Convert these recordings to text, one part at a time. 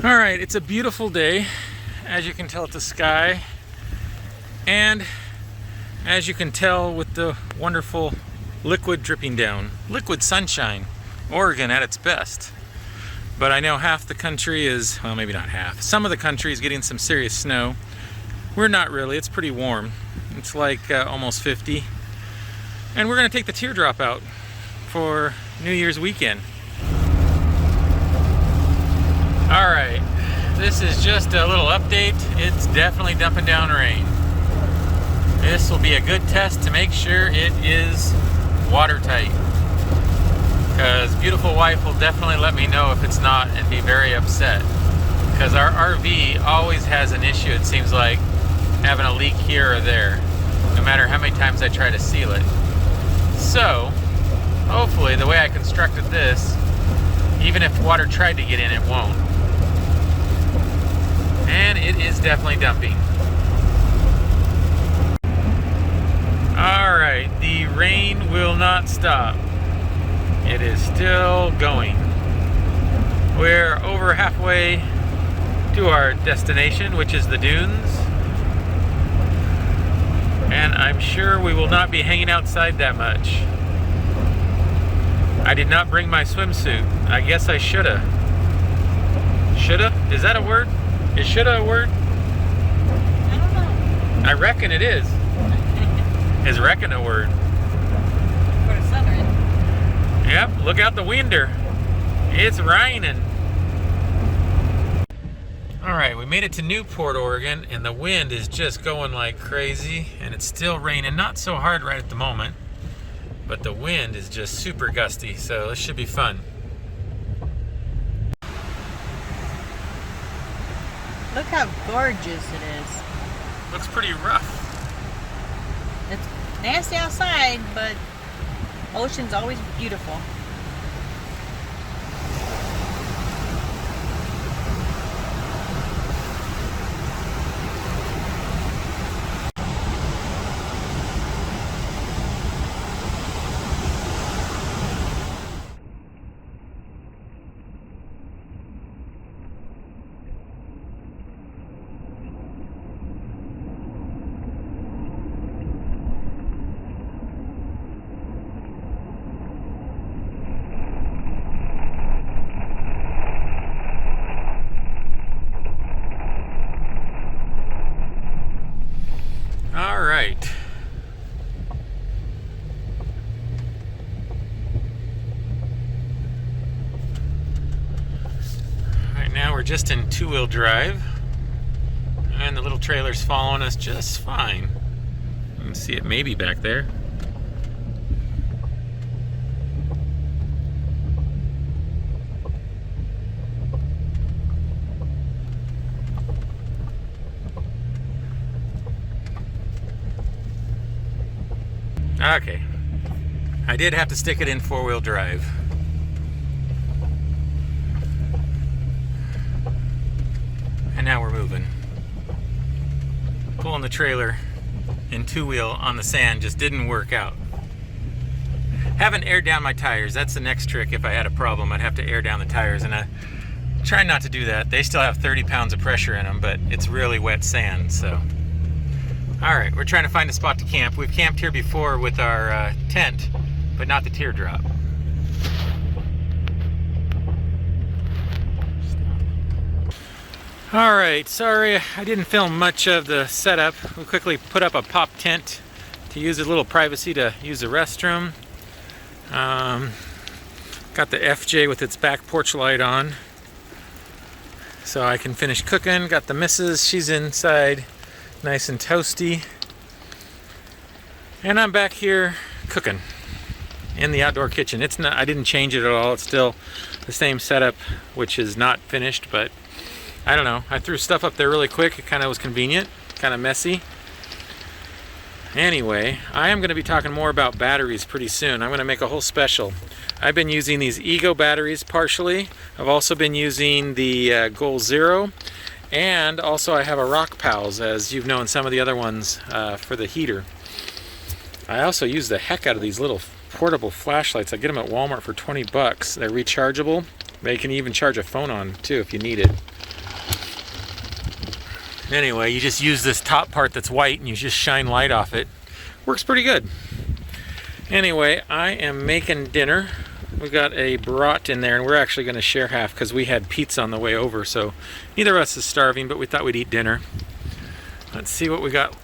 All right, it's a beautiful day, as you can tell at the sky, and as you can tell with the wonderful liquid dripping down. Liquid sunshine, Oregon at its best. But I know half the country is, well, maybe not half, some of the country is getting some serious snow. We're not really, it's pretty warm. It's like almost 50. And we're gonna take the teardrop out for New Year's weekend. All right, this is just a little update. It's definitely dumping down rain. This will be a good test to make sure it is watertight, because beautiful wife will definitely let me know if it's not and be very upset, because our RV always has an issue, it seems like, having a leak here or there, no matter how many times I try to seal it. So hopefully the way I constructed this, even if water tried to get in, it won't. And it is definitely dumping. Alright, the rain will not stop. It is still going. We're over halfway to our destination, which is the dunes. And I'm sure we will not be hanging outside that much. I did not bring my swimsuit. I guess I shoulda. Shoulda? Is that a word? Is shoulda a word? I don't know. I reckon it is. Is reckon a word? For the southern. Yep, look out the winder. It's raining. Alright, we made it to Newport, Oregon, and the wind is just going like crazy, and it's still raining. Not so hard right at the moment, but the wind is just super gusty, so this should be fun. Look how gorgeous it is. Looks pretty rough. It's nasty outside, but ocean's always beautiful. All right. Right now we're just in two-wheel drive, and the little trailer's following us just fine. You can see it maybe back there. Okay, I did have to stick it in four-wheel drive. And now we're moving. Pulling the trailer in two-wheel on the sand just didn't work out. Haven't aired down my tires. That's the next trick. If I had a problem, I'd have to air down the tires, and I try not to do that. They still have 30 pounds of pressure in them, but it's really wet sand, so. Alright, we're trying to find a spot to camp. We've camped here before with our tent, but not the teardrop. Alright, sorry I didn't film much of the setup. We quickly put up a pop tent to use a little privacy to use the restroom. Got the FJ with its back porch light on, so I can finish cooking. Got the missus, she's inside, nice and toasty, and I'm back here cooking in the outdoor kitchen. It's not, I didn't change it at all. It's still the same setup, which is not finished, but I don't know, I threw stuff up there really quick. It kind of was convenient, kind of messy. Anyway, I am going to be talking more about batteries pretty soon. I'm going to make a whole special. I've been using these Ego batteries partially. I've also been using the Goal Zero, and also I have a Rock Pals, as you've known some of the other ones for the heater. I also use the heck out of these little portable flashlights. I get them at Walmart for 20 bucks. They're rechargeable. They can even charge a phone on too if you need it. Anyway, you just use this top part that's white and you just shine light off it. Works pretty good. Anyway, I am making dinner. We got a brat in there, and we're actually going to share half because we had pizza on the way over, so neither of us is starving, but we thought we'd eat dinner. Let's see what we got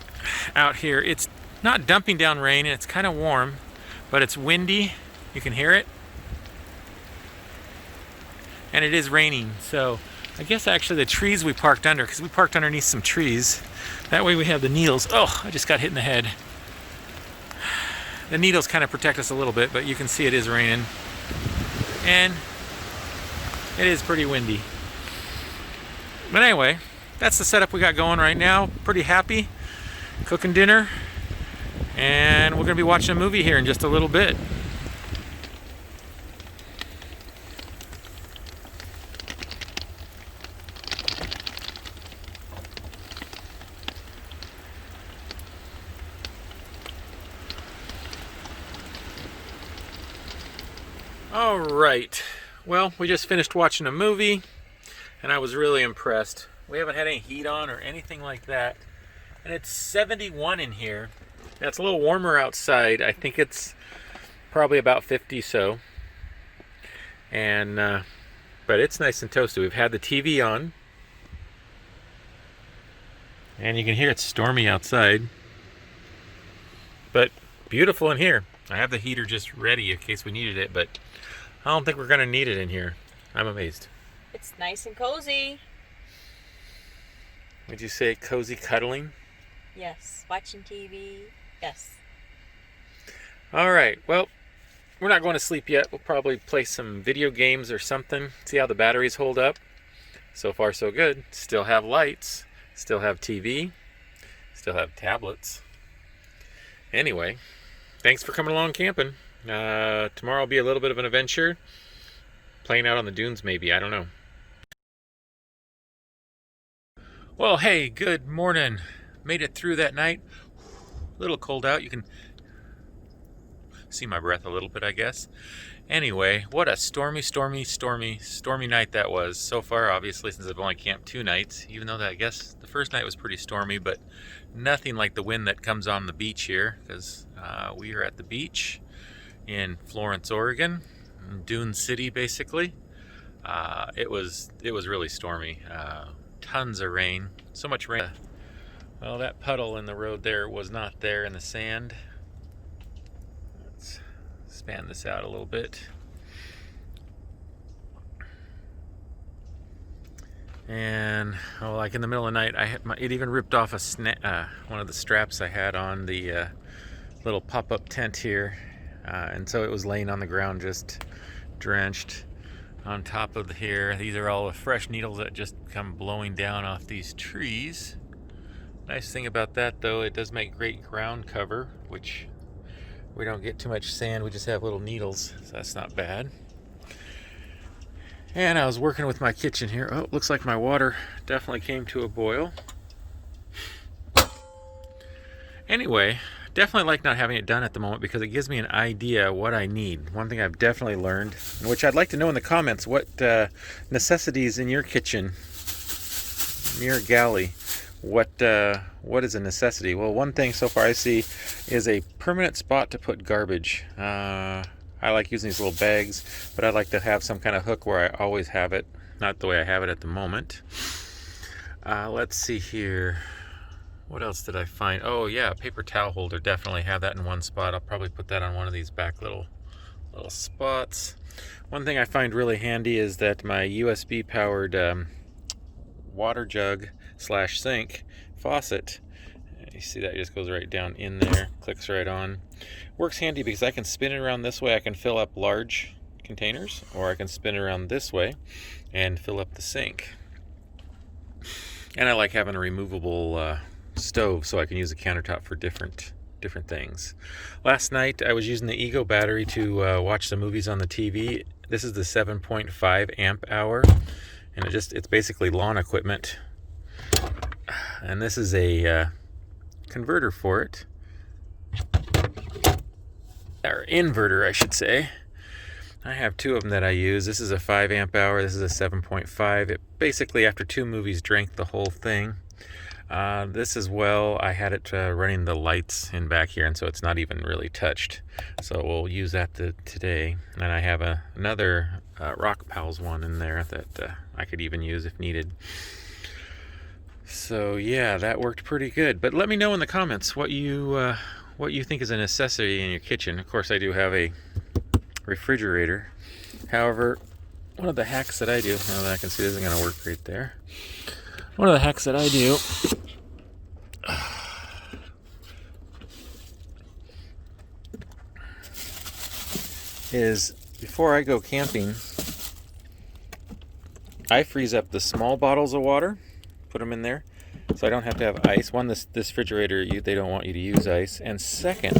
out here. It's not dumping down rain, and it's kind of warm, but it's windy. You can hear it. And it is raining, so I guess actually the trees we parked under, because we parked underneath some trees. That way we have the needles. Oh, I just got hit in the head. The needles kind of protect us a little bit, but you can see it is raining. And it is pretty windy. But anyway, that's the setup we got going right now. Pretty happy. Cooking dinner. And we're going to be watching a movie here in just a little bit. All right, well, we just finished watching a movie and I was really impressed. We haven't had any heat on or anything like that, and it's 71 in here. That's a little warmer outside. I think it's probably about 50 so, and but it's nice and toasty. We've had the TV on and you can hear it's stormy outside, but beautiful in here. I have the heater just ready in case we needed it, but I don't think we're going to need it in here. I'm amazed. It's nice and cozy. Would you say cozy cuddling? Yes. Watching TV. Yes. All right. Well, we're not going to sleep yet. We'll probably play some video games or something. See how the batteries hold up. So far, so good. Still have lights. Still have TV. Still have tablets. Anyway, thanks for coming along camping. Tomorrow will be a little bit of an adventure. Playing out on the dunes maybe, I don't know. Well, hey, good morning. Made it through that night. A little cold out. You can see my breath a little bit, I guess. Anyway, what a stormy night that was. So far, obviously, since I've only camped 2 nights, even though I guess the first night was pretty stormy, but nothing like the wind that comes on the beach here, because we are at the beach in Florence, Oregon, Dune City, basically. It was really stormy. Tons of rain, so much rain. Well, that puddle in the road there was not there in the sand. Let's span this out a little bit. And like in the middle of the night, it even ripped off one of the straps I had on the little pop-up tent here. And so it was laying on the ground just drenched on top of here. These are all the fresh needles that just come blowing down off these trees. Nice thing about that though, it does make great ground cover, which we don't get too much sand, we just have little needles, so that's not bad. And I was working with my kitchen here. Oh, looks like my water definitely came to a boil. Anyway, definitely like not having it done at the moment because it gives me an idea what I need. One thing I've definitely learned, which I'd like to know in the comments, what necessities in your kitchen, in your galley, what is a necessity? Well, one thing so far I see is a permanent spot to put garbage. I like using these little bags, but I'd like to have some kind of hook where I always have it, not the way I have it at the moment. Let's see here. What else did I find? Oh yeah, paper towel holder. Definitely have that in one spot. I'll probably put that on one of these back little spots. One thing I find really handy is that my USB powered water jug / sink faucet. You see that it just goes right down in there, clicks right on. Works handy because I can spin it around this way. I can fill up large containers, or I can spin it around this way and fill up the sink. And I like having a removable stove so I can use a countertop for different things. Last night I was using the Ego battery to watch the movies on the TV. This is the 7.5 amp hour, and it's basically lawn equipment. And this is a converter for it, or inverter I should say. I have 2 of them that I use. This is a 5 amp hour, this is a 7.5. It basically after 2 movies drank the whole thing. This as well, I had it running the lights in back here, and so it's not even really touched. So we'll use that today. And I have another Rock Pals one in there that I could even use if needed. So yeah, that worked pretty good. But let me know in the comments what you think is a necessity in your kitchen. Of course, I do have a refrigerator. However, one of the hacks that I do, I can see this isn't going to work right there. One of the hacks that I do is before I go camping, I freeze up the small bottles of water, put them in there, so I don't have to have ice. One, this refrigerator, they don't want you to use ice. And second,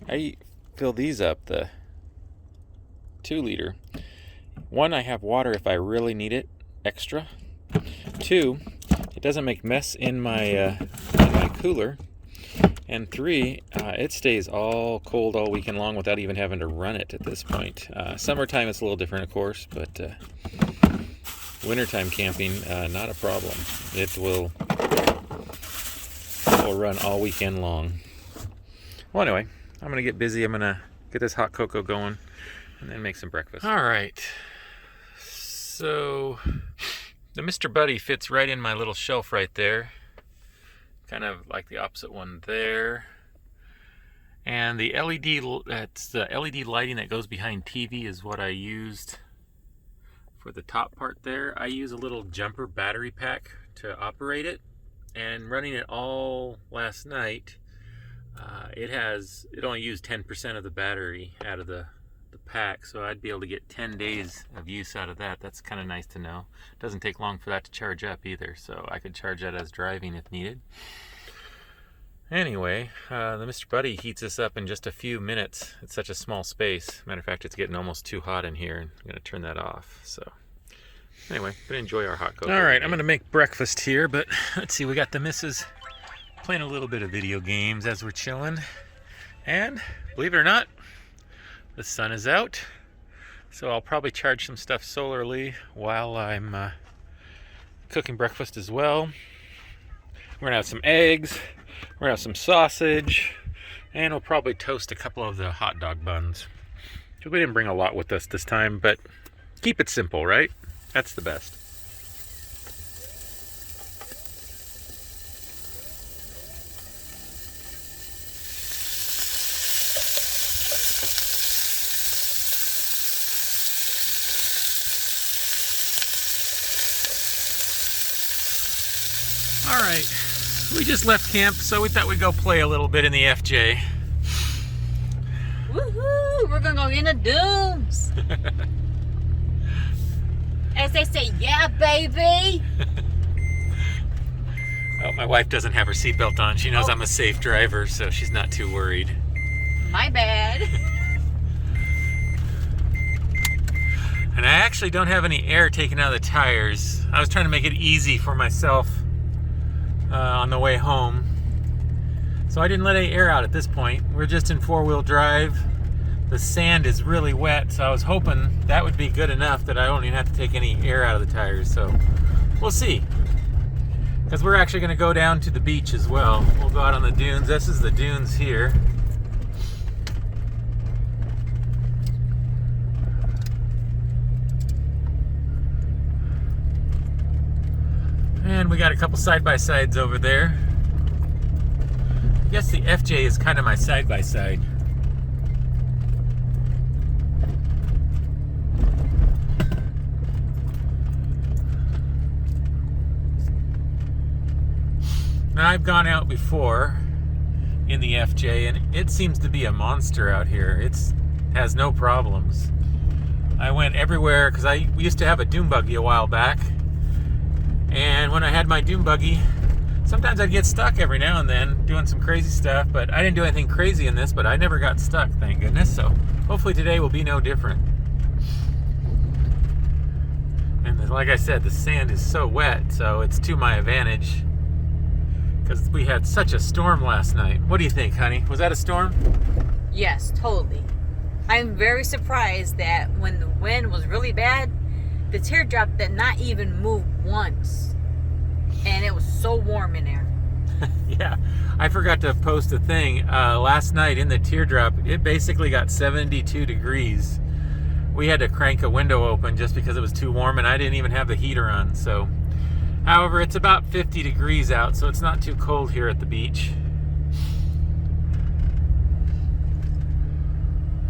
I fill these up, the 2-liter. One, I have water if I really need it extra. 2, it doesn't make mess in my cooler. And 3, it stays all cold all weekend long without even having to run it at this point. Summertime it's a little different, of course, but wintertime camping, not a problem. It will run all weekend long. Well, anyway, I'm going to get busy. I'm going to get this hot cocoa going and then make some breakfast. All right. So the Mr. Buddy fits right in my little shelf right there. Kind of like the opposite one there. And the LED lighting that goes behind TV is what I used for the top part there. I use a little jumper battery pack to operate it, and running it all last night, it only used 10% of the battery out of the pack, so I'd be able to get 10 days of use out of that. That's kind of nice to know. It doesn't take long for that to charge up either, so I could charge that as driving if needed. Anyway, the Mr. Buddy heats this up in just a few minutes. It's such a small space. Matter of fact, it's getting almost too hot in here, and I'm going to turn that off. So anyway, going to enjoy our hot cocoa. All right, I'm going to make breakfast here, but let's see, we got the missus playing a little bit of video games as we're chilling. And believe it or not, the sun is out, so I'll probably charge some stuff solarly while I'm cooking breakfast as well. We're gonna have some eggs, we're gonna have some sausage, and we'll probably toast a couple of the hot dog buns. We didn't bring a lot with us this time, but keep it simple, right? That's the best. All right, we just left camp, so we thought we'd go play a little bit in the FJ. Woohoo! We're gonna go in the dunes. As they say, yeah, baby. Oh, my wife doesn't have her seatbelt on. She knows I'm a safe driver, so she's not too worried. My bad. And I actually don't have any air taken out of the tires. I was trying to make it easy for myself on the way home. So I didn't let any air out at this point. We're just in 4-wheel drive. The sand is really wet, so I was hoping that would be good enough that I don't even have to take any air out of the tires. So we'll see. Because we're actually going to go down to the beach as well. We'll go out on the dunes. This is the dunes here. And we got a couple side-by-sides over there. I guess the FJ is kind of my side-by-side. Now, I've gone out before in the FJ, and it seems to be a monster out here. It has no problems. I went everywhere because we used to have a dune buggy a while back. And when I had my dune buggy, sometimes I'd get stuck every now and then doing some crazy stuff, but I didn't do anything crazy in this, but I never got stuck, thank goodness. So hopefully today will be no different. And like I said, the sand is so wet, so it's to my advantage because we had such a storm last night. What do you think, honey? Was that a storm? Yes, totally. I'm very surprised that when the wind was really bad, the teardrop did not even move once. and it was so warm in there. Yeah, I forgot to post a thing. Last night in the teardrop, it basically got 72 degrees. We had to crank a window open just because it was too warm, and I didn't even have the heater on. So, however, it's about 50 degrees out, so it's not too cold here at the beach.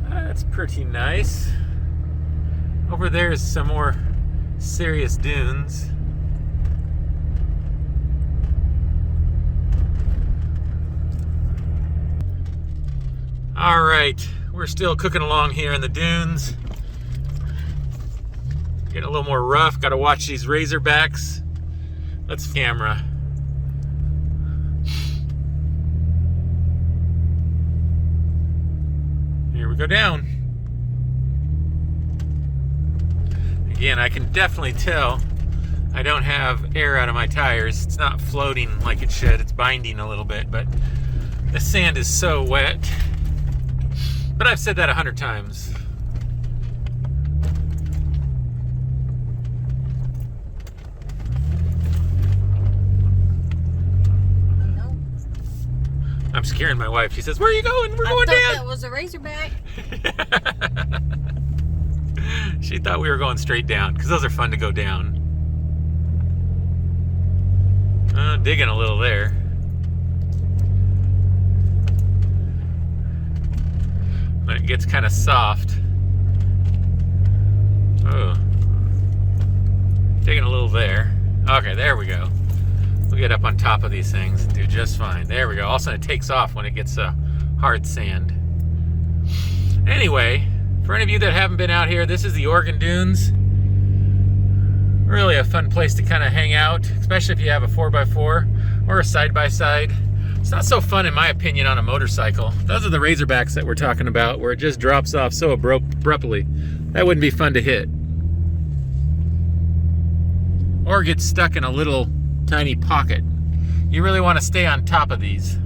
That's pretty nice. Over there is some more serious dunes. All right, we're still cooking along here in the dunes. Getting a little more rough. Got to watch these razorbacks. Let's camera. Here we go down. Again, I can definitely tell I don't have air out of my tires. It's not floating like it should. It's binding a little bit, but the sand is so wet. But I've said that 100 times. No. I'm scaring my wife. She says, "Where are you going? We're going I thought down." that was a razorback. She thought we were going straight down because those are fun to go down. Digging a little there. When it gets kind of soft. Oh. Digging a little there. Okay, there we go. We'll get up on top of these things and do just fine. There we go. All of a sudden it takes off when it gets hard sand. Anyway, for any of you that haven't been out here, this is the Oregon Dunes. Really a fun place to kind of hang out, especially if you have a 4x4 or a side-by-side. It's not so fun, in my opinion, on a motorcycle. Those are the razorbacks that we're talking about, where it just drops off so abruptly. That wouldn't be fun to hit. Or get stuck in a little tiny pocket. You really want to stay on top of these.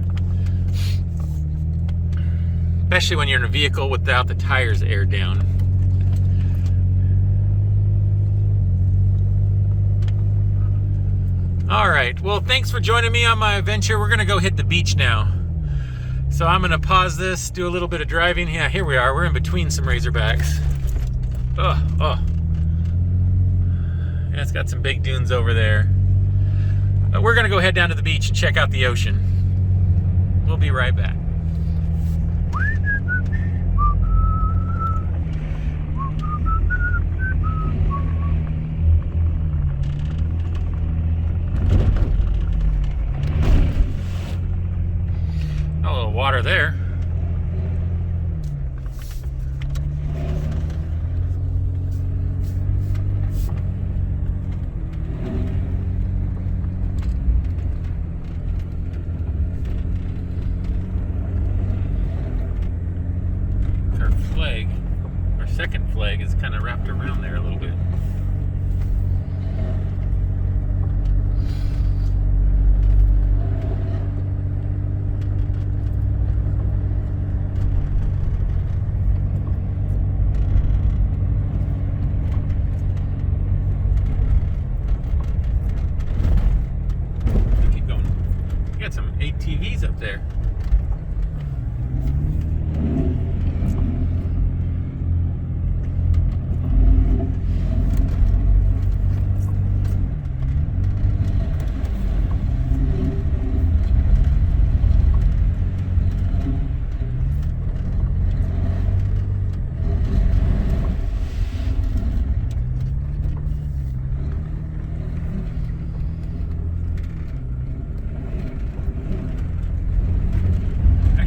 Especially when you're in a vehicle without the tires aired down. All right, well, thanks for joining me on my adventure. We're gonna go hit the beach now. So I'm gonna pause this, do a little bit of driving. Yeah, here we are, we're in between some razorbacks. Oh. Yeah, it's got some big dunes over there. We're gonna go head down to the beach and check out the ocean. We'll be right back. A little water there. Our flag, our second flag, is kind of wrapped around there a little bit. Some ATVs up there.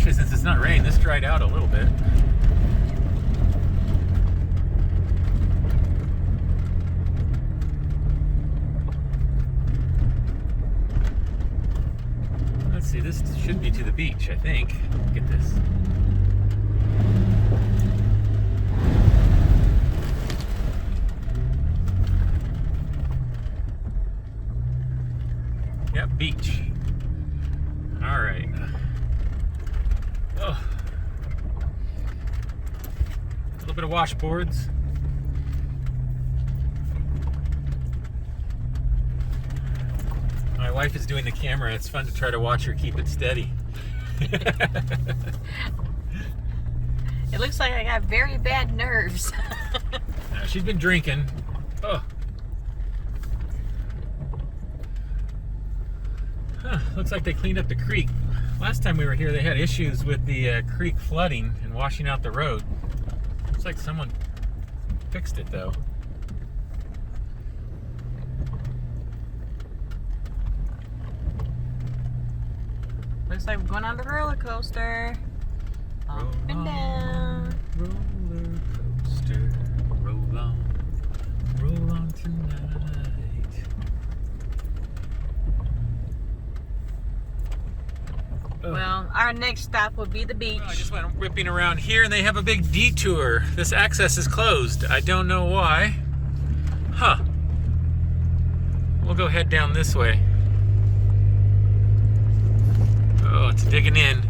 Since it's not raining, this dried out a little bit. Let's see, this should be to the beach, I think. Get this. Yep, beach. All right. Oh. A little bit of washboards. My wife wife is doing the camera, it's fun to try to watch her keep it steady. It looks like I got very bad nerves. Now, she's been drinking. Oh. Huh, looks like they cleaned up the creek. Last time we were here, they had issues with the creek flooding and washing out the road. Looks like someone fixed it, though. Looks like we're going on the roller coaster. Up and down. Roller coaster, roll on tonight. Well, our next stop will be the beach. Well, I just went whipping around here and they have a big detour. This access is closed. I don't know why. Huh. We'll go head down this way. Oh, it's digging in.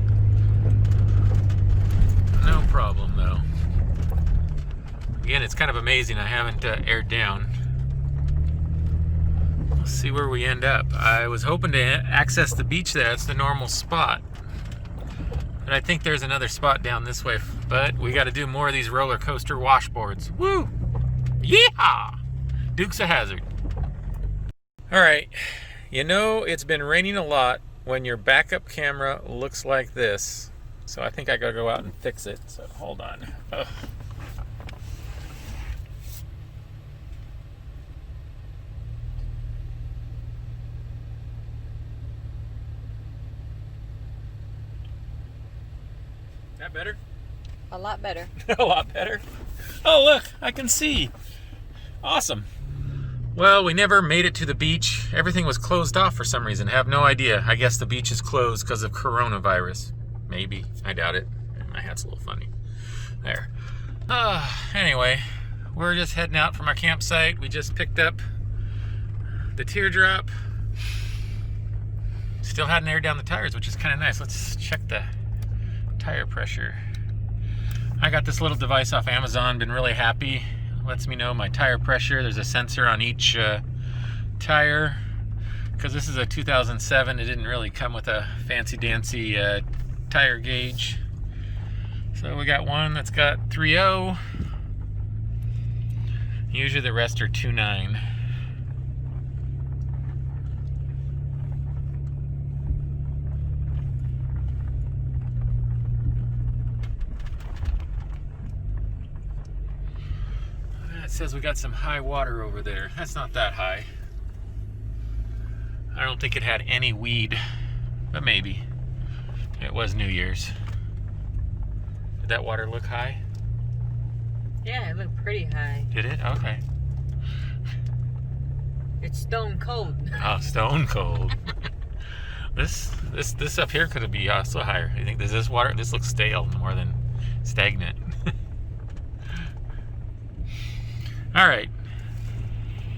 No problem, though. Again, it's kind of amazing I haven't aired down. We'll see where we end up. I was hoping to access the beach there. It's the normal spot. But I think there's another spot down this way. But we got to do more of these roller coaster washboards. Woo! Yeehaw! Dukes of Hazzard. All right. You know, it's been raining a lot when your backup camera looks like this. So I think I gotta go out and fix it. So hold on. Ugh. Is that better? A lot better. A lot better. Oh, look, I can see. Awesome. Well, we never made it to the beach. Everything was closed off for some reason. Have no idea. I guess the beach is closed because of coronavirus. Maybe. I doubt it. My hat's a little funny. There. Anyway, we're just heading out from our campsite. We just picked up the teardrop. Still hadn't aired down the tires, which is kind of nice. Let's check the tire pressure. I got this little device off Amazon. Been really happy. Lets me know my tire pressure. There's a sensor on each tire. Because this is a 2007, it didn't really come with a fancy-dancy tire gauge. So we got one that's got 3.0. Usually the rest are 2.9. It says we got some high water over there. That's not that high. I don't think it had any weed, but maybe. It was New Year's. Did that water look high? Yeah, it looked pretty high. Did it? Okay. It's stone cold. Oh, stone cold. This up here could be also higher. I think this water, this looks stale more than stagnant. All right.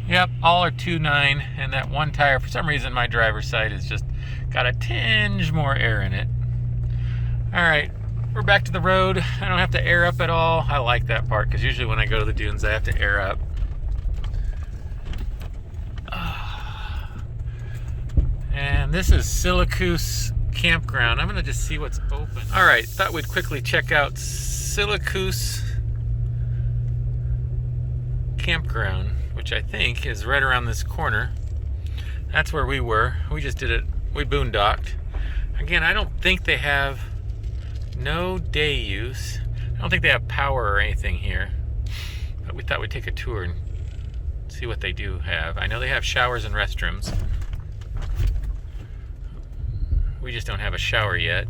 Yep, all are 2.9, and that one tire, for some reason, my driver's side has just got a tinge more air in it. All right, we're back to the road. I don't have to air up at all. I like that part, because usually when I go to the dunes, I have to air up. And this is Syracuse Campground. I'm going to just see what's open. All right, thought we'd quickly check out Syracuse Campground, which I think is right around this corner. That's where we were. We just did it. We boondocked. Again, I don't think they have no day use. I don't think they have power or anything here. But we thought we'd take a tour and see what they do have. I know they have showers and restrooms. We just don't have a shower yet.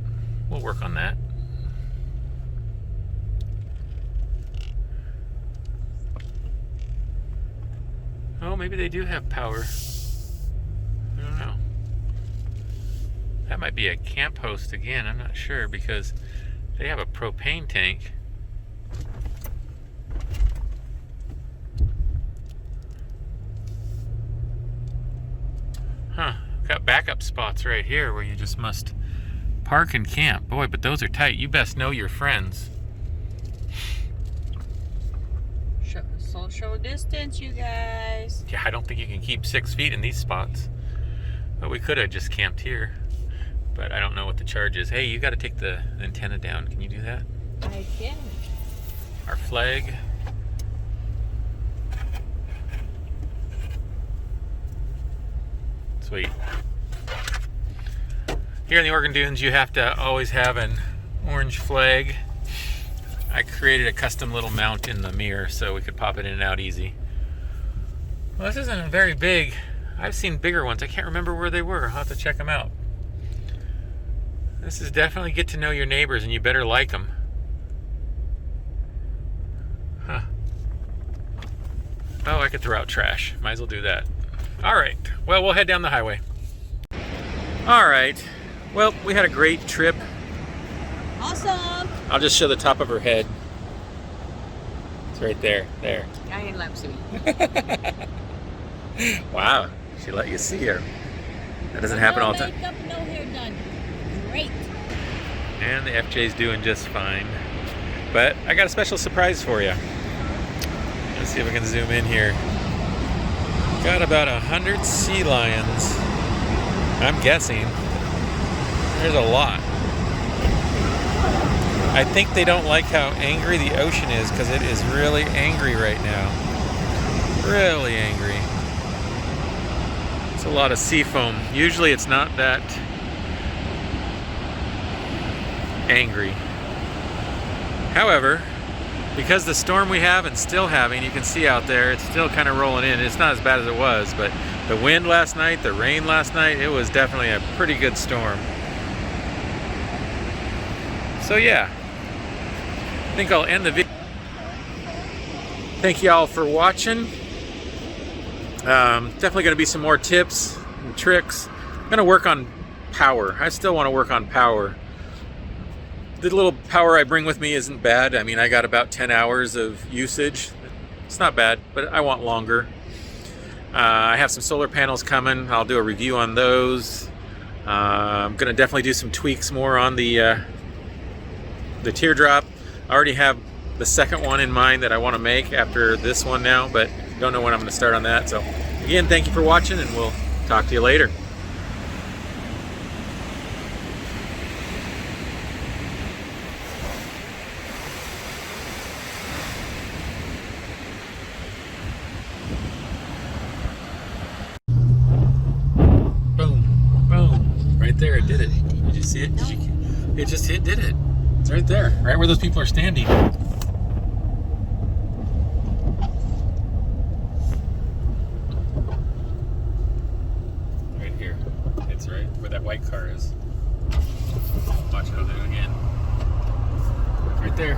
We'll work on that. Oh, maybe they do have power. I don't know. That might be a camp host again. I'm not sure because they have a propane tank. Huh. Got backup spots right here where you just must park and camp. Boy, but those are tight. You best know your friends. Social distance, you guys. Yeah, I don't think you can keep 6 feet in these spots. But we could have just camped here. But I don't know what the charge is. Hey, you got to take the antenna down. Can you do that? I can. Our flag. Sweet. Here in the Oregon Dunes, you have to always have an orange flag. I created a custom little mount in the mirror so we could pop it in and out easy. Well, this isn't very big. I've seen bigger ones. I can't remember where they were. I'll have to check them out. This is definitely get to know your neighbors, and you better like them. Huh. Oh, I could throw out trash. Might as well do that. All right. Well, we'll head down the highway. All right. Well, we had a great trip. Awesome. I'll just show the top of her head. It's right there. There. I ain't love to me. Wow. She let you see her. That doesn't happen all the time. No makeup, no hair done. Great. And the FJ's doing just fine. But I got a special surprise for you. Let's see if we can zoom in here. Got about 100 sea lions. I'm guessing. There's a lot. I think they don't like how angry the ocean is because it is really angry right now. Really angry. It's a lot of sea foam. Usually it's not that angry. However, because the storm we have and still having, you can see out there, it's still kind of rolling in. It's not as bad as it was, but the wind last night, the rain last night, it was definitely a pretty good storm. So yeah, I think I'll end the video. Thank you all for watching. Definitely going to be some more tips and tricks. I'm going to work on power. I still want to work on power. The little power I bring with me isn't bad. I mean, I got about 10 hours of usage. It's not bad, but I want longer. I have some solar panels coming. I'll do a review on those. I'm going to definitely do some tweaks more on the teardrop. I already have the second one in mind that I want to make after this one now, but don't know when I'm going to start on that. So again, thank you for watching, and we'll talk to you later. Boom, boom. Right there, it did it. Did you see it? It just did it. It's right there, right where those people are standing. Right here. It's right where that white car is. Watch it, I'll do it again. Right there.